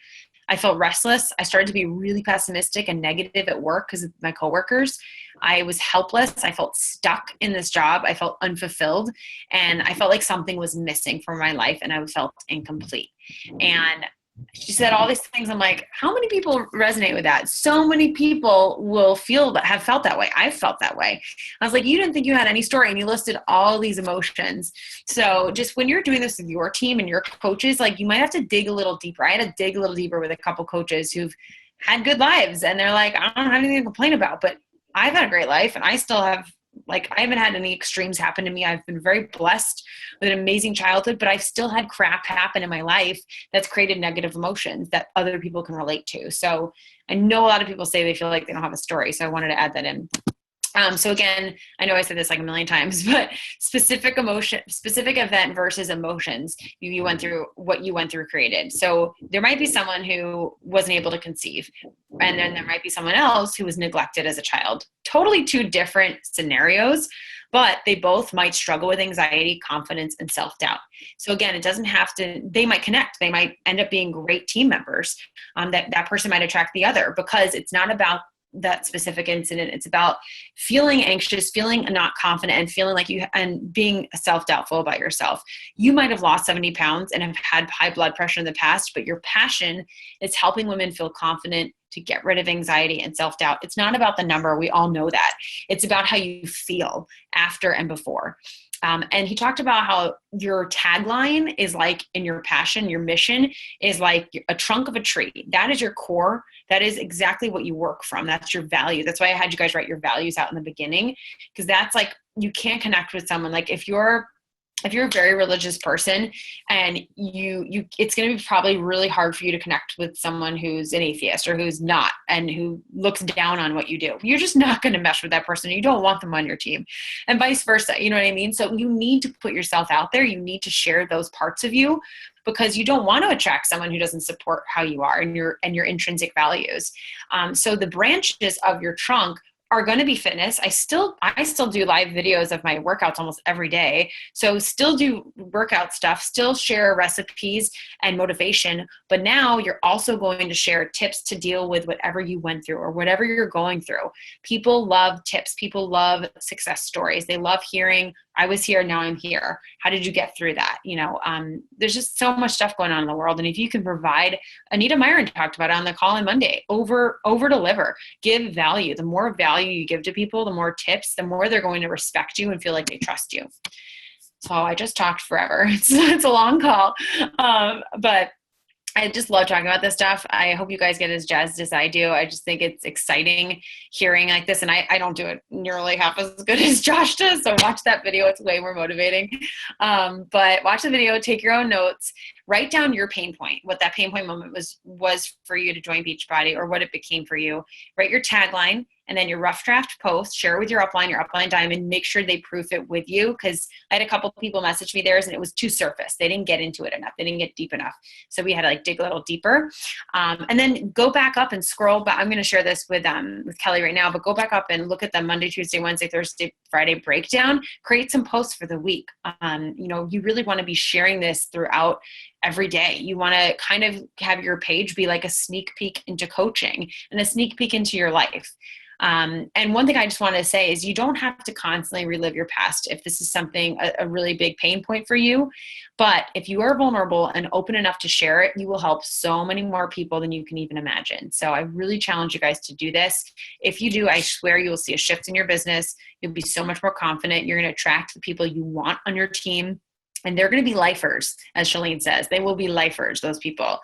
I felt restless. I started to be really pessimistic and negative at work because of my coworkers. I was helpless. I felt stuck in this job. I felt unfulfilled, and I felt like something was missing from my life, and I felt incomplete. And she said all these things. I'm like, how many people resonate with that? So many people have felt that way. I've felt that way. I was like, you didn't think you had any story, and you listed all these emotions. So just when you're doing this with your team and your coaches, you might have to dig a little deeper. I had to dig a little deeper with a couple coaches who've had good lives, and they're like, I don't have anything to complain about, but I've had a great life, and I still have, I haven't had any extremes happen to me. I've been very blessed with an amazing childhood, but I've still had crap happen in my life that's created negative emotions that other people can relate to. So I know a lot of people say they feel like they don't have a story. So I wanted to add that in. So again, I know I said this a million times, but specific event versus emotions you went through, what you went through created. So there might be someone who wasn't able to conceive, and then there might be someone else who was neglected as a child. Totally 2 different scenarios, but they both might struggle with anxiety, confidence, and self-doubt. So again, it doesn't have to, they might connect. They might end up being great team members. That person might attract the other, because it's not about that specific incident. It's about feeling anxious, feeling not confident, and feeling like and being self-doubtful about yourself. You might have lost 70 pounds and have had high blood pressure in the past, but your passion is helping women feel confident to get rid of anxiety and self-doubt. It's not about the number. We all know that. It's about how you feel after and before. And he talked about how your tagline is in your passion, your mission is like a trunk of a tree. That is your core. That is exactly what you work from. That's your value. That's why I had you guys write your values out in the beginning, because that's you can't connect with someone. If you're if you're a very religious person and it's going to be probably really hard for you to connect with someone who's an atheist or who's not, and who looks down on what you do. You're just not going to mesh with that person. You don't want them on your team, and vice versa. You know what I mean? So you need to put yourself out there. You need to share those parts of you, because you don't want to attract someone who doesn't support how you are and your intrinsic values. So the branches of your trunk are going to be fitness. I still do live videos of my workouts almost every day. So still do workout stuff, still share recipes and motivation, but now you're also going to share tips to deal with whatever you went through or whatever you're going through. People love tips. People love success stories. They love hearing, I was here, now I'm here. How did you get through that? There's just so much stuff going on in the world. And if you can provide, Anita Myron talked about it on the call on Monday, over deliver, give value. The more value you give to people, the more tips, the more they're going to respect you and feel like they trust you. So I just talked forever. It's a long call. But I just love talking about this stuff. I hope you guys get as jazzed as I do. I just think it's exciting hearing like this. And I don't do it nearly half as good as Josh does. So watch that video. It's way more motivating. But watch the video, take your own notes, write down your pain point, what that pain point moment was for you to join Beachbody, or what it became for you. Write your tagline, and then your rough draft post, share it with your upline diamond, make sure they proof it with you. Cause I had a couple people message me theirs and it was too surface. They didn't get into it enough. They didn't get deep enough. So we had to dig a little deeper. And then go back up and scroll back. I'm going to share this with Kelly right now, but go back up and look at the Monday, Tuesday, Wednesday, Thursday, Friday breakdown, create some posts for the week. You really want to be sharing this throughout every day. You want to kind of have your page be like a sneak peek into coaching and a sneak peek into your life. And one thing I just want to say is you don't have to constantly relive your past if this is something, a really big pain point for you. But if you are vulnerable and open enough to share it, you will help so many more people than you can even imagine. So I really challenge you guys to do this. If you do, I swear you will see a shift in your business. You'll be so much more confident. You're going to attract the people you want on your team. And they're going to be lifers, as Shalene says. They will be lifers, those people.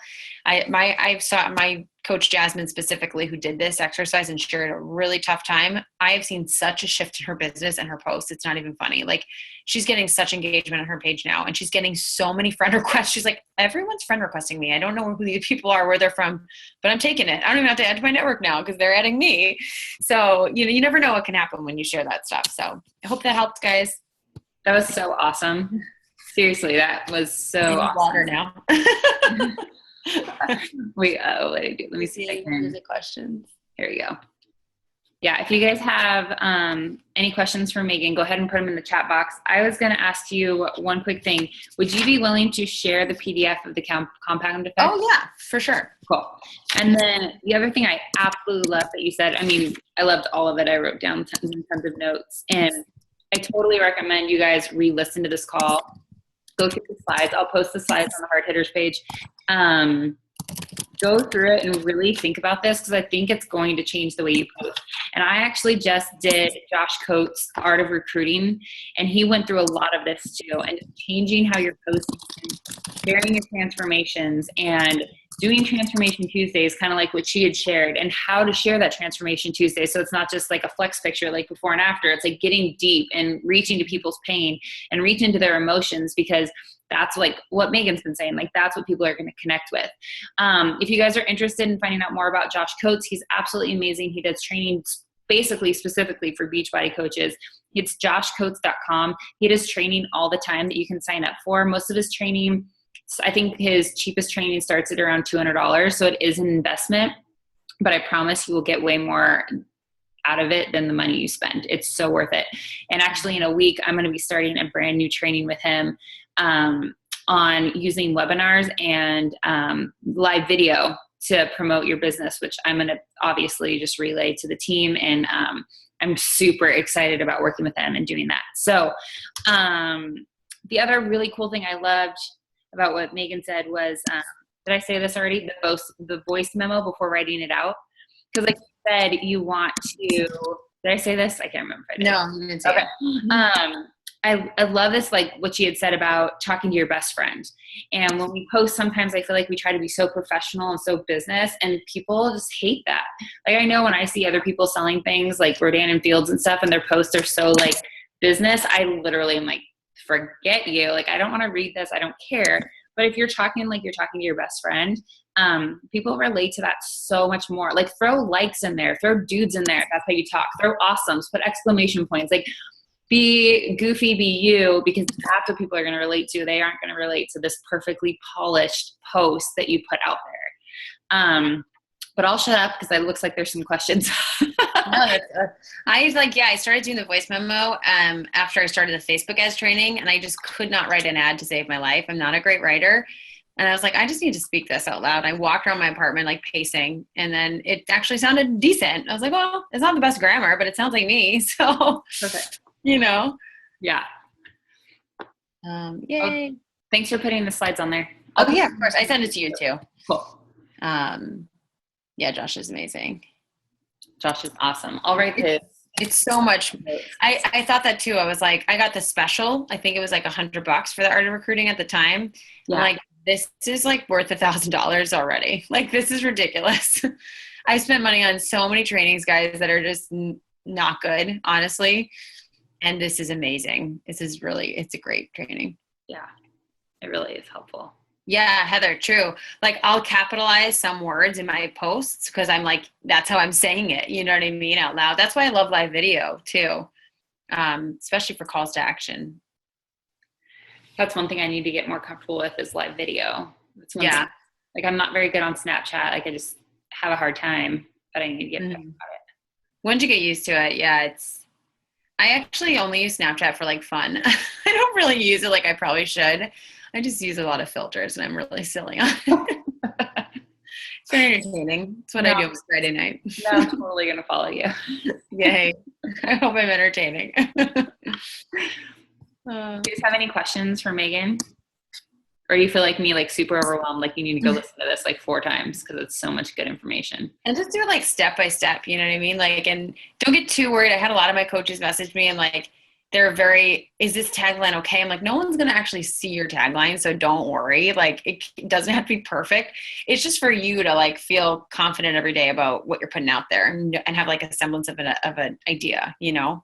I saw my coach Jasmine specifically, who did this exercise and shared a really tough time. I have seen such a shift in her business and her posts. It's not even funny. Like, she's getting such engagement on her page now, and she's getting so many friend requests. She's like, everyone's friend requesting me. I don't know who these people are, where they're from, but I'm taking it. I don't even have to add to my network now because they're adding me. So, you never know what can happen when you share that stuff. So I hope that helped, guys. That was so awesome. Seriously, that was so awesome. Water now. Wait, what did I do? Let me see if I can. The questions. Here we go. Yeah, if you guys have any questions for Megan, go ahead and put them in the chat box. I was going to ask you one quick thing. Would you be willing to share the PDF of the compound effect? Oh, yeah, for sure. Cool. And then the other thing I absolutely love that you said, I loved all of it. I wrote down tons and tons of notes. And I totally recommend you guys re-listen to this call. Go through the slides. I'll post the slides on the Hard Hitters page. Go through it and really think about this, because I think it's going to change the way you post. And I actually just did Josh Coates' Art of Recruiting, and he went through a lot of this too, and changing how you're posting, sharing your transformations, and doing Transformation Tuesdays, kind of like what she had shared, and how to share that Transformation Tuesday. So it's not just like a flex picture, like before and after. It's like getting deep and reaching to people's pain and reaching to their emotions, because that's like what Megan's been saying. Like, that's what people are going to connect with. If you guys are interested in finding out more about Josh Coates, he's absolutely amazing. He does training basically specifically for Beachbody coaches. It's joshcoates.com. He does training all the time that you can sign up for. Most of his training, I think his cheapest training starts at around $200. So it is an investment, but I promise you will get way more out of it than the money you spend. It's so worth it. And actually, in a week, I'm going to be starting a brand new training with him on using webinars and live video to promote your business, which I'm going to obviously just relay to the team. And I'm super excited about working with them and doing that. So the other really cool thing I loved about what Megan said was, did I say this already? The voice memo before writing it out. Because like you said, you want to, did I say this? I can't remember if I did. No, you didn't say it. I love this, like what she had said about talking to your best friend. And when we post, sometimes I feel like we try to be so professional and so business, and people just hate that. Like, I know when I see other people selling things like Rodan and Fields and stuff, and their posts are so like business, I literally am like, forget you. Like, I don't want to read this. I don't care. But if you're talking like you're talking to your best friend, people relate to that so much more. Like, throw likes in there, throw dudes in there. If that's how you talk. Throw awesomes, put exclamation points. Like, be goofy, be you, because that's what people are going to relate to. They aren't going to relate to this perfectly polished post that you put out there. But I'll shut up because it looks like there's some questions. No, I started doing the voice memo after I started the Facebook ads training, and I just could not write an ad to save my life. I'm not a great writer. And I was like, I just need to speak this out loud. I walked around my apartment like pacing, and then it actually sounded decent. I was like, well, it's not the best grammar, but it sounds like me. So Perfect. Yeah. Oh, Yay. thanks for putting the slides on there. Oh yeah, of course. I sent it to you too. Cool. Yeah, Josh is amazing. Josh is awesome. I'll write this. It's so much. I thought that too. I was like, I got the special. I think it was like $100 for the art of recruiting at the time. Yeah. I'm like, this is like worth $1,000 already. Like, this is ridiculous. I spent money on so many trainings, guys, that are just not good, honestly. And this is amazing. It's a great training. Yeah, it really is helpful. Yeah, Heather, true. Like, I'll capitalize some words in my posts because I'm like, that's how I'm saying it. You know what I mean? Out loud. That's why I love live video too. Especially for calls to action. That's one thing I need to get more comfortable with is live video. Yeah. Like, I'm not very good on Snapchat. Like, I just have a hard time, but I need to get better about it. Once you get used to it, yeah, I actually only use Snapchat for like fun. I don't really use it like I probably should. I just use a lot of filters and I'm really silly on it. It's very entertaining. It's what I do on Friday night. No, I'm totally going to follow you. Yay. I hope I'm entertaining. Do you guys have any questions for Megan? Or you feel like me, like super overwhelmed, like you need to go listen to this like 4 times because it's so much good information. And just do it like step by step, you know what I mean? Like, and don't get too worried. I had a lot of my coaches message me and like, is this tagline okay? I'm like, no one's going to actually see your tagline. So don't worry. Like, it doesn't have to be perfect. It's just for you to like feel confident every day about what you're putting out there and have like a semblance of an idea, you know?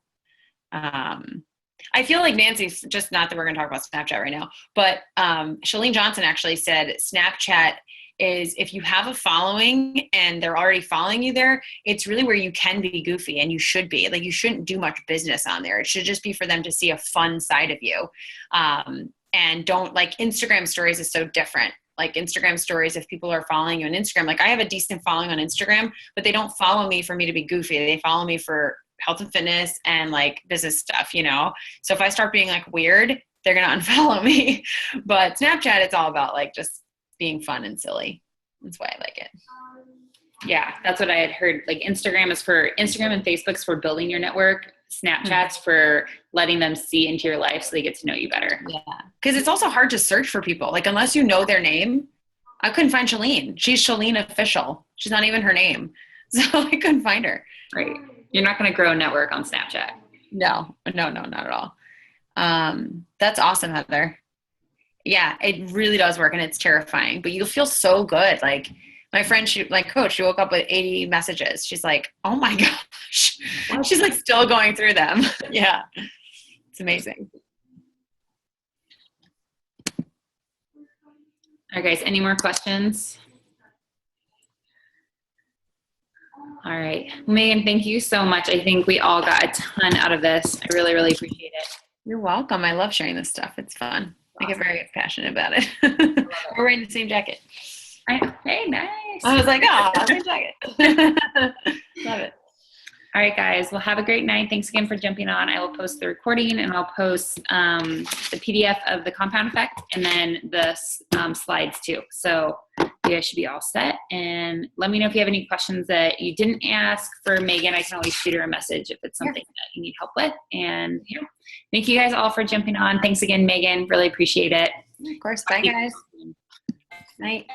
I feel like Nancy's, just not that we're going to talk about Snapchat right now, but Shalene Johnson actually said Snapchat is, if you have a following and they're already following you there, it's really where you can be goofy, and you should be. Like, you shouldn't do much business on there. It should just be for them to see a fun side of you. And don't, like, Instagram stories is so different. Like, Instagram stories, if people are following you on Instagram, like, I have a decent following on Instagram, but they don't follow me for me to be goofy. They follow me for health and fitness and like business stuff, you know? So if I start being like weird, they're going to unfollow me. But Snapchat, it's all about like just being fun and silly. That's why I like it. Yeah, that's what I had heard. Like, Instagram and Facebook's for building your network. Snapchat's for letting them see into your life so they get to know you better. Yeah. Because it's also hard to search for people. Like, unless you know their name. I couldn't find Shalene. She's Shalene Official. She's not even her name. So I couldn't find her. Right. You're not going to grow a network on Snapchat. No, not at all. That's awesome, Heather. Yeah, it really does work, and it's terrifying, but you'll feel so good. Like, my friend, she woke up with 80 messages. She's like, oh my gosh. She's like still going through them. Yeah. It's amazing. All right, guys, any more questions? All right. Megan, thank you so much. I think we all got a ton out of this. I really, really appreciate it. You're welcome. I love sharing this stuff. It's fun. I get very passionate about it. We're wearing the same jacket. Hey, nice. I was like, oh, same jacket. Love it. All right, guys. Well, have a great night. Thanks again for jumping on. I will post the recording, and I'll post the PDF of the compound effect and then the slides too. So you guys should be all set. And let me know if you have any questions that you didn't ask for Megan. I can always shoot her a message if it's something that you need help with. And thank you guys all for jumping on. Thanks again, Megan. Really appreciate it. Of course. Bye, guys. Night.